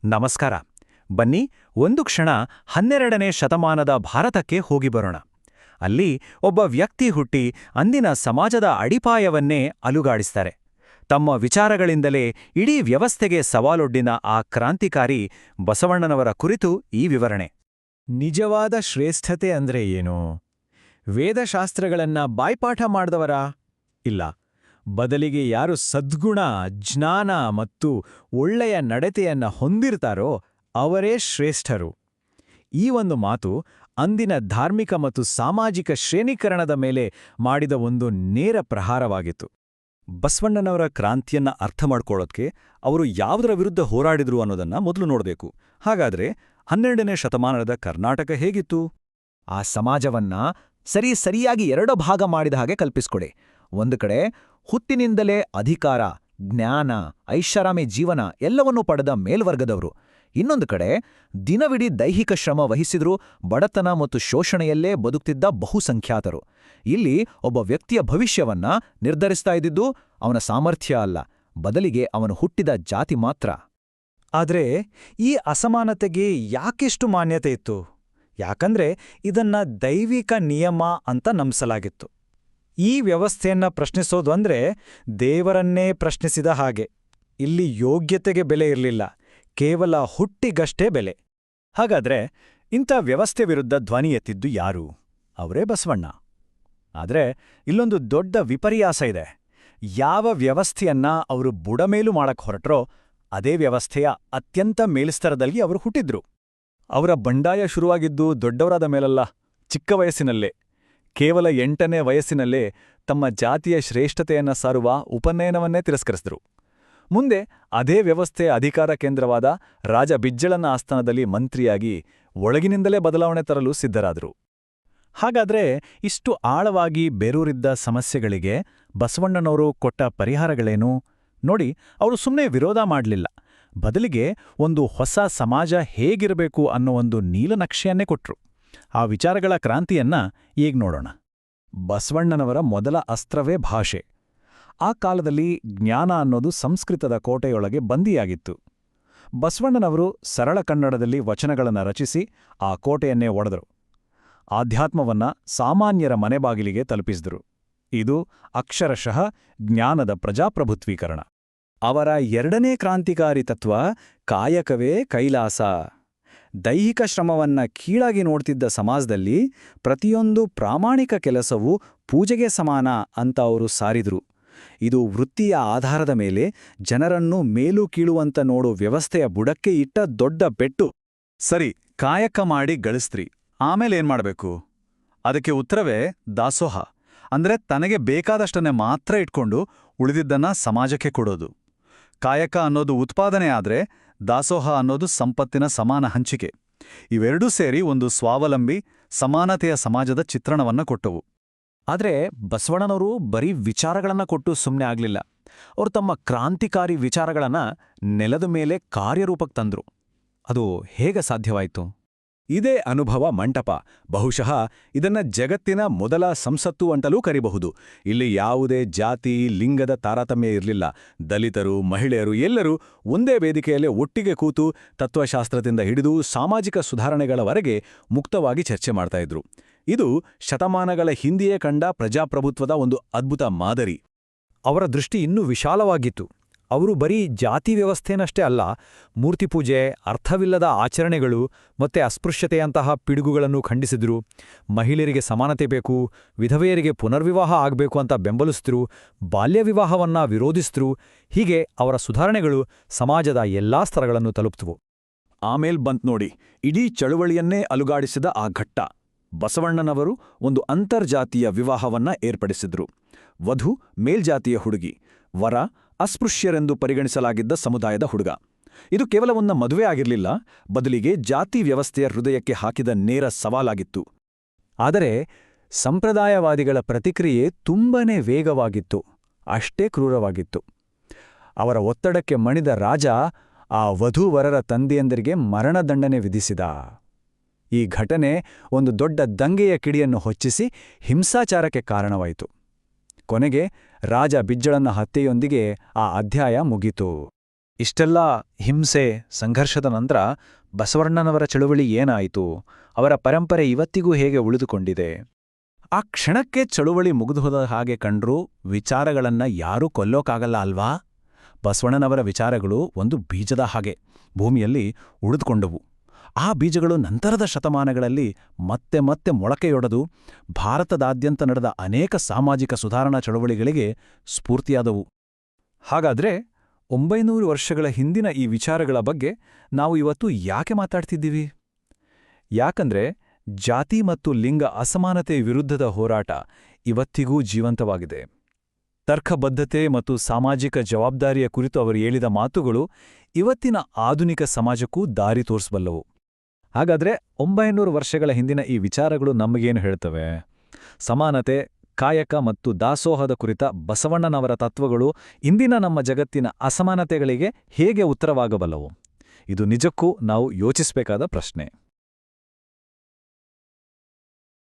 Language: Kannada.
ನಮಸ್ಕಾರ. ಬನ್ನಿ ಒಂದು ಕ್ಷಣ 12ನೇ ಶತಮಾನದ ಭಾರತಕ್ಕೆ ಹೋಗಿ ಬರೋಣ. ಅಲ್ಲಿ ಒಬ್ಬ ವ್ಯಕ್ತಿ ಹುಟ್ಟಿ ಅಂದಿನ ಸಮಾಜದ ಅಡಿಪಾಯವನ್ನೇ ಅಲುಗಾಡಿಸ್ತಾರೆ. ತಮ್ಮ ವಿಚಾರಗಳಿಂದಲೇ ಇಡೀ ವ್ಯವಸ್ಥೆಗೆ ಸವಾಲೊಡ್ಡಿನ ಆ ಕ್ರಾಂತಿಕಾರಿ ಬಸವಣ್ಣನವರ ಕುರಿತು ಈ ವಿವರಣೆ. ನಿಜವಾದ ಶ್ರೇಷ್ಠತೆ ಅಂದ್ರೆ ಏನು? ವೇದಶಾಸ್ತ್ರಗಳನ್ನ ಬಾಯ್ಪಾಠ ಮಾಡಿದವರಾ? ಇಲ್ಲ. ಬದಲಿಗೆ ಯಾರು ಸದ್ಗುಣ, ಜ್ಞಾನ ಮತ್ತು ಒಳ್ಳೆಯ ನಡತೆಯನ್ನ ಹೊಂದಿರ್ತಾರೋ ಅವರೇ ಶ್ರೇಷ್ಠರು. ಈ ಒಂದು ಮಾತು ಅಂದಿನ ಧಾರ್ಮಿಕ ಮತ್ತು ಸಾಮಾಜಿಕ ಶ್ರೇಣೀಕರಣದ ಮೇಲೆ ಮಾಡಿದ ಒಂದು ನೇರ ಪ್ರಹಾರವಾಗಿತ್ತು. ಬಸವಣ್ಣನವರ ಕ್ರಾಂತಿಯನ್ನ ಅರ್ಥ ಮಾಡ್ಕೊಳ್ಳೋದಕ್ಕೆ ಅವರು ಯಾವುದರ ವಿರುದ್ಧ ಹೋರಾಡಿದ್ರು ಅನ್ನೋದನ್ನ ಮೊದಲು ನೋಡಬೇಕು. ಹಾಗಾದ್ರೆ 12ನೇ ಶತಮಾನದ ಕರ್ನಾಟಕ ಹೇಗಿತ್ತು? ಆ ಸಮಾಜವನ್ನ ಸರಿಯಾಗಿ ಎರಡು ಭಾಗ ಮಾಡಿದ ಹಾಗೆ ಕಲ್ಪಿಸ್ಕೊಡಿ. ಒಂದು ಕಡೆ ಹುಟ್ಟಿನಿಂದಲೇ ಅಧಿಕಾರ, ಜ್ಞಾನ, ಐಷಾರಾಮಿ ಜೀವನ ಎಲ್ಲವನ್ನೂ ಪಡೆದ ಮೇಲ್ವರ್ಗದವರು. ಇನ್ನೊಂದು ಕಡೆ ದಿನವಿಡೀ ದೈಹಿಕ ಶ್ರಮ ವಹಿಸಿದ್ರೂ ಬಡತನ ಮತ್ತು ಶೋಷಣೆಯಲ್ಲೇ ಬದುಕ್ತಿದ್ದ ಬಹುಸಂಖ್ಯಾತರು. ಇಲ್ಲಿ ಒಬ್ಬ ವ್ಯಕ್ತಿಯ ಭವಿಷ್ಯವನ್ನ ನಿರ್ಧರಿಸ್ತಾ ಇದ್ದಿದ್ದು ಅವನ ಸಾಮರ್ಥ್ಯ ಅಲ್ಲ, ಬದಲಿಗೆ ಅವನು ಹುಟ್ಟಿದ ಜಾತಿ ಮಾತ್ರ. ಆದ್ರೆ ಈ ಅಸಮಾನತೆಗೆ ಯಾಕೆಷ್ಟು ಮಾನ್ಯತೆ ಇತ್ತು? ಯಾಕಂದ್ರೆ ಇದನ್ನ ದೈವಿಕ ನಿಯಮ ಅಂತ ನಂಬಿಸಲಾಗಿತ್ತು. ಈ ವ್ಯವಸ್ಥೆಯನ್ನ ಪ್ರಶ್ನಿಸೋದು ಅಂದ್ರೆ ದೇವರನ್ನೇ ಪ್ರಶ್ನಿಸಿದ ಹಾಗೆ. ಇಲ್ಲಿ ಯೋಗ್ಯತೆಗೆ ಬೆಲೆ ಇರಲಿಲ್ಲ, ಕೇವಲ ಹುಟ್ಟಿಗಷ್ಟೇ ಬೆಲೆ. ಹಾಗಾದ್ರೆ ಇಂಥ ವ್ಯವಸ್ಥೆ ವಿರುದ್ಧ ಧ್ವನಿ ಎತ್ತಿದ್ದು ಯಾರು? ಅವರೇ ಬಸವಣ್ಣ. ಆದ್ರೆ ಇಲ್ಲೊಂದು ದೊಡ್ಡ ವಿಪರ್ಯಾಸ ಇದೆ. ಯಾವ ವ್ಯವಸ್ಥೆಯನ್ನ ಅವರು ಬುಡಮೇಲು ಮಾಡಕ್ ಹೊರಟ್ರೋ ಅದೇ ವ್ಯವಸ್ಥೆಯ ಅತ್ಯಂತ ಮೇಲ್ಸ್ತರದಲ್ಲಿ ಅವರು ಹುಟ್ಟಿದ್ರು. ಅವರ ಬಂಡಾಯ ಶುರುವಾಗಿದ್ದು ದೊಡ್ಡವರಾದ ಮೇಲಲ್ಲ, ಚಿಕ್ಕ ವಯಸ್ಸಿನಲ್ಲೇ. ಕೇವಲ 8ನೇ ವಯಸ್ಸಿನಲ್ಲೇ ತಮ್ಮ ಜಾತಿಯ ಶ್ರೇಷ್ಠತೆಯನ್ನ ಸಾರುವ ಉಪನಯನವನ್ನೇ ತಿರಸ್ಕರಿಸಿದ್ರು. ಮುಂದೆ ಅದೇ ವ್ಯವಸ್ಥೆಯ ಅಧಿಕಾರ ಕೇಂದ್ರವಾದ ರಾಜ ಬಿಜ್ಜಳನ ಆಸ್ಥಾನದಲ್ಲಿ ಮಂತ್ರಿಯಾಗಿ ಒಳಗಿನಿಂದಲೇ ಬದಲಾವಣೆ ತರಲು ಸಿದ್ಧರಾದರು. ಹಾಗಾದ್ರೆ ಇಷ್ಟು ಆಳವಾಗಿ ಬೇರೂರಿದ್ದ ಸಮಸ್ಯೆಗಳಿಗೆ ಬಸವಣ್ಣನವರು ಕೊಟ್ಟ ಪರಿಹಾರಗಳೇನು? ನೋಡಿ, ಅವರು ಸುಮ್ಮನೆ ವಿರೋಧ ಮಾಡಲಿಲ್ಲ. ಬದಲಿಗೆ ಒಂದು ಹೊಸ ಸಮಾಜ ಹೇಗಿರಬೇಕು ಅನ್ನೋ ಒಂದು ನೀಲನಕ್ಷೆಯನ್ನೇ ಕೊಟ್ರು. ಆ ವಿಚಾರಗಳ ಕ್ರಾಂತಿಯನ್ನ ಈಗ ನೋಡೋಣ. ಬಸವಣ್ಣನವರ ಮೊದಲ ಅಸ್ತ್ರವೇ ಭಾಷೆ. ಆ ಕಾಲದಲ್ಲಿ ಜ್ಞಾನ ಅನ್ನೋದು ಸಂಸ್ಕೃತದ ಕೋಟೆಯೊಳಗೆ ಬಂದಿಯಾಗಿತ್ತು. ಬಸವಣ್ಣನವರು ಸರಳ ಕನ್ನಡದಲ್ಲಿ ವಚನಗಳನ್ನು ರಚಿಸಿ ಆ ಕೋಟೆಯನ್ನೇ ಒಡೆದರು. ಆಧ್ಯಾತ್ಮವನ್ನ ಸಾಮಾನ್ಯರ ಮನೆಬಾಗಿಲಿಗೆ ತಲುಪಿಸಿದರು. ಇದು ಅಕ್ಷರಶಃ ಜ್ಞಾನದ ಪ್ರಜಾಪ್ರಭುತ್ವೀಕರಣ. ಅವರ ಎರಡನೇ ಕ್ರಾಂತಿಕಾರಿ ತತ್ವ ಕಾಯಕವೇ ಕೈಲಾಸ. ದೈಹಿಕ ಶ್ರಮವನ್ನ ಕೀಳಾಗಿ ನೋಡ್ತಿದ್ದ ಸಮಾಜದಲ್ಲಿ ಪ್ರತಿಯೊಂದು ಪ್ರಾಮಾಣಿಕ ಕೆಲಸವೂ ಪೂಜೆಗೆ ಸಮಾನ ಅಂತ ಅವರು ಸಾರಿದ್ರು. ಇದು ವೃತ್ತಿಯ ಆಧಾರದ ಮೇಲೆ ಜನರನ್ನು ಮೇಲೂ ಕೀಳುವಂತ ನೋಡೋ ವ್ಯವಸ್ಥೆಯ ಬುಡಕ್ಕೆ ಇಟ್ಟ ದೊಡ್ಡ ಪೆಟ್ಟು. ಸರಿ, ಕಾಯಕ ಮಾಡಿ ಗಳಿಸ್ತ್ರಿ, ಆಮೇಲೇನ್ ಮಾಡ್ಬೇಕು? ಅದಕ್ಕೆ ಉತ್ತರವೇ ದಾಸೋಹ. ಅಂದ್ರೆ ತನಗೆ ಬೇಕಾದಷ್ಟನ್ನೇ ಮಾತ್ರ ಇಟ್ಕೊಂಡು ಉಳಿದಿದ್ದನ್ನ ಸಮಾಜಕ್ಕೆ ಕೊಡೋದು. ಕಾಯಕ ಅನ್ನೋದು ಉತ್ಪಾದನೆ ಆದ್ರೆ ದಾಸೋಹ ಅನ್ನೋದು ಸಂಪತ್ತಿನ ಸಮಾನ ಹಂಚಿಕೆ. ಇವೆರಡೂ ಸೇರಿ ಒಂದು ಸ್ವಾವಲಂಬಿ, ಸಮಾನತೆಯ ಸಮಾಜದ ಚಿತ್ರಣವನ್ನ ಕೊಟ್ಟವು. ಆದ್ರೆ ಬಸವಣ್ಣನವರು ಬರೀ ವಿಚಾರಗಳನ್ನ ಕೊಟ್ಟು ಸುಮ್ಮನೆ ಆಗ್ಲಿಲ್ಲ. ಅವರು ತಮ್ಮ ಕ್ರಾಂತಿಕಾರಿ ವಿಚಾರಗಳನ್ನ ನೆಲದ ಮೇಲೆ ಕಾರ್ಯರೂಪಕ್ಕೆ ತಂದ್ರು. ಅದು ಹೇಗೆ ಸಾಧ್ಯವಾಯಿತು? ಇದೇ ಅನುಭವ ಮಂಟಪ. ಬಹುಶಃ ಇದನ್ನ ಜಗತ್ತಿನ ಮೊದಲ ಸಂಸತ್ತು ಅಂತಲೂ ಕರಿಬಹುದು. ಇಲ್ಲಿ ಯಾವುದೇ ಜಾತಿ, ಲಿಂಗದ ತಾರತಮ್ಯ ಇರಲಿಲ್ಲ. ದಲಿತರು, ಮಹಿಳೆಯರು ಎಲ್ಲರೂ ಒಂದೇ ವೇದಿಕೆಯಲ್ಲೇ ಒಟ್ಟಿಗೆ ಕೂತು ತತ್ವಶಾಸ್ತ್ರದಿಂದ ಹಿಡಿದು ಸಾಮಾಜಿಕ ಸುಧಾರಣೆಗಳವರೆಗೆ ಮುಕ್ತವಾಗಿ ಚರ್ಚೆ ಮಾಡ್ತಾ ಇದ್ರು. ಇದು ಶತಮಾನಗಳ ಹಿಂದೆಯೇ ಕಂಡ ಪ್ರಜಾಪ್ರಭುತ್ವದ ಒಂದು ಅದ್ಭುತ ಮಾದರಿ. ಅವರ ದೃಷ್ಟಿ ಇನ್ನೂ ವಿಶಾಲವಾಗಿತ್ತು. ಅವರು ಬರೀ ಜಾತಿ ವ್ಯವಸ್ಥೆನಷ್ಟೇ ಅಲ್ಲ, ಮೂರ್ತಿಪೂಜೆ, ಅರ್ಥವಿಲ್ಲದ ಆಚರಣೆಗಳು ಮತ್ತೆ ಅಸ್ಪೃಶ್ಯತೆಯಂತಹ ಪಿಡುಗುಗಳನ್ನು ಖಂಡಿಸಿದ್ರು. ಮಹಿಳೆಯರಿಗೆ ಸಮಾನತೆ ಬೇಕು, ವಿಧವೆಯರಿಗೆ ಪುನರ್ವಿವಾಹ ಆಗಬೇಕು ಅಂತ ಬೆಂಬಲಿಸಿದ್ರು, ಬಾಲ್ಯ ವಿವಾಹವನ್ನ ವಿರೋಧಿಸಿದ್ರು. ಹೀಗೆ ಅವರ ಸುಧಾರಣೆಗಳು ಸಮಾಜದ ಎಲ್ಲಾ ಸ್ತರಗಳನ್ನು ತಲುಪ್ತವು. ಆಮೇಲ್ ಬಂತ್ ನೋಡಿ, ಇಡೀ ಚಳುವಳಿಯನ್ನೇ ಅಲುಗಾಡಿಸಿದ ಆ ಘಟ್ಟ. ಬಸವಣ್ಣನವರು ಒಂದು ಅಂತರ್ಜಾತೀಯ ವಿವಾಹವನ್ನ ಏರ್ಪಡಿಸಿದ್ರು. ವಧು ಮೇಲ್ಜಾತಿಯ ಹುಡುಗಿ, ವರ ಅಸ್ಪೃಶ್ಯರೆಂದು ಪರಿಗಣಿಸಲಾಗಿದ್ದ ಸಮುದಾಯದ ಹುಡುಗ. ಇದು ಕೇವಲ ಒಂದು ಮದುವೆ ಆಗಿರಲಿಲ್ಲ, ಬದಲಿಗೆ ಜಾತಿ ವ್ಯವಸ್ಥೆಯ ಹೃದಯಕ್ಕೆ ಹಾಕಿದ ನೇರ ಸವಾಲಾಗಿತ್ತು. ಆದರೆ ಸಂಪ್ರದಾಯವಾದಿಗಳ ಪ್ರತಿಕ್ರಿಯೆ ತುಂಬನೇ ವೇಗವಾಗಿತ್ತು, ಅಷ್ಟೇ ಕ್ರೂರವಾಗಿತ್ತು. ಅವರ ಒತ್ತಡಕ್ಕೆ ಮಣಿದ ರಾಜ ಆ ವಧೂವರರ ತಂದೆಯಂದಿರಿಗೆ ಮರಣದಂಡನೆ ವಿಧಿಸಿದ. ಈ ಘಟನೆ ಒಂದು ದೊಡ್ಡ ದಂಗೆಯ ಕಿಡಿಯನ್ನು ಹೊಚ್ಚಿಸಿ ಹಿಂಸಾಚಾರಕ್ಕೆ ಕಾರಣವಾಯಿತು. ಕೊನೆಗೆ ರಾಜ ಬಿಜ್ಜಳನ ಹತ್ಯೆಯೊಂದಿಗೆ ಆ ಅಧ್ಯಾಯ ಮುಗೀತು. ಇಷ್ಟೆಲ್ಲ ಹಿಂಸೆ ಸಂಘರ್ಷದ ನಂತರ ಬಸವಣ್ಣನವರ ಚಳುವಳಿ ಏನಾಯಿತು, ಅವರ ಪರಂಪರೆ ಇವತ್ತಿಗೂ ಹೇಗೆ ಉಳಿದುಕೊಂಡಿದೆ? ಆ ಕ್ಷಣಕ್ಕೆ ಚಳುವಳಿ ಮುಗಿದುಹೋದ ಹಾಗೆ ಕಂಡ್ರೂ ವಿಚಾರಗಳನ್ನ ಯಾರೂ ಕೊಲ್ಲೋಕ್ಕಾಗಲ್ಲ ಅಲ್ವಾ? ಬಸವಣ್ಣನವರ ವಿಚಾರಗಳು ಒಂದು ಬೀಜದ ಹಾಗೆ ಭೂಮಿಯಲ್ಲಿ ಉಳಿದುಕೊಂಡವು. ಆ ಬೀಜಗಳು ನಂತರದ ಶತಮಾನಗಳಲ್ಲಿ ಮತ್ತೆ ಮತ್ತೆ ಮೊಳಕೆಯೊಡೆದು ಭಾರತದಾದ್ಯಂತ ನಡೆದ ಅನೇಕ ಸಾಮಾಜಿಕ ಸುಧಾರಣಾ ಚಳುವಳಿಗಳಿಗೆ ಸ್ಫೂರ್ತಿಯಾದವು. ಹಾಗಾದ್ರೆ 900 ವರ್ಷಗಳ ಹಿಂದಿನ ಈ ವಿಚಾರಗಳ ಬಗ್ಗೆ ನಾವು ಇವತ್ತು ಯಾಕೆ ಮಾತಾಡ್ತಿದ್ದೀವಿ? ಯಾಕಂದ್ರೆ ಜಾತಿ ಮತ್ತು ಲಿಂಗ ಅಸಮಾನತೆ ವಿರುದ್ಧದ ಹೋರಾಟ ಇವತ್ತಿಗೂ ಜೀವಂತವಾಗಿದೆ. ತರ್ಕಬದ್ಧತೆ ಮತ್ತು ಸಾಮಾಜಿಕ ಜವಾಬ್ದಾರಿಯ ಕುರಿತು ಅವರು ಹೇಳಿದ ಮಾತುಗಳು ಇವತ್ತಿನ ಆಧುನಿಕ ಸಮಾಜಕ್ಕೂ ದಾರಿ ತೋರಿಸಬಲ್ಲವು. ಹಾಗಾದ್ರೆ 900 ವರ್ಷಗಳ ಹಿಂದಿನ ಈ ವಿಚಾರಗಳು ನಮಗೇನು ಹೇಳ್ತವೆ? ಸಮಾನತೆ, ಕಾಯಕ ಮತ್ತು ದಾಸೋಹದ ಕುರಿತ ಬಸವಣ್ಣನವರ ತತ್ವಗಳು ಇಂದಿನ ನಮ್ಮ ಜಗತ್ತಿನ ಅಸಮಾನತೆಗಳಿಗೆ ಹೇಗೆ ಉತ್ತರವಾಗಬಲ್ಲವು? ಇದು ನಿಜಕ್ಕೂ ನಾವು ಯೋಚಿಸಬೇಕಾದ ಪ್ರಶ್ನೆ.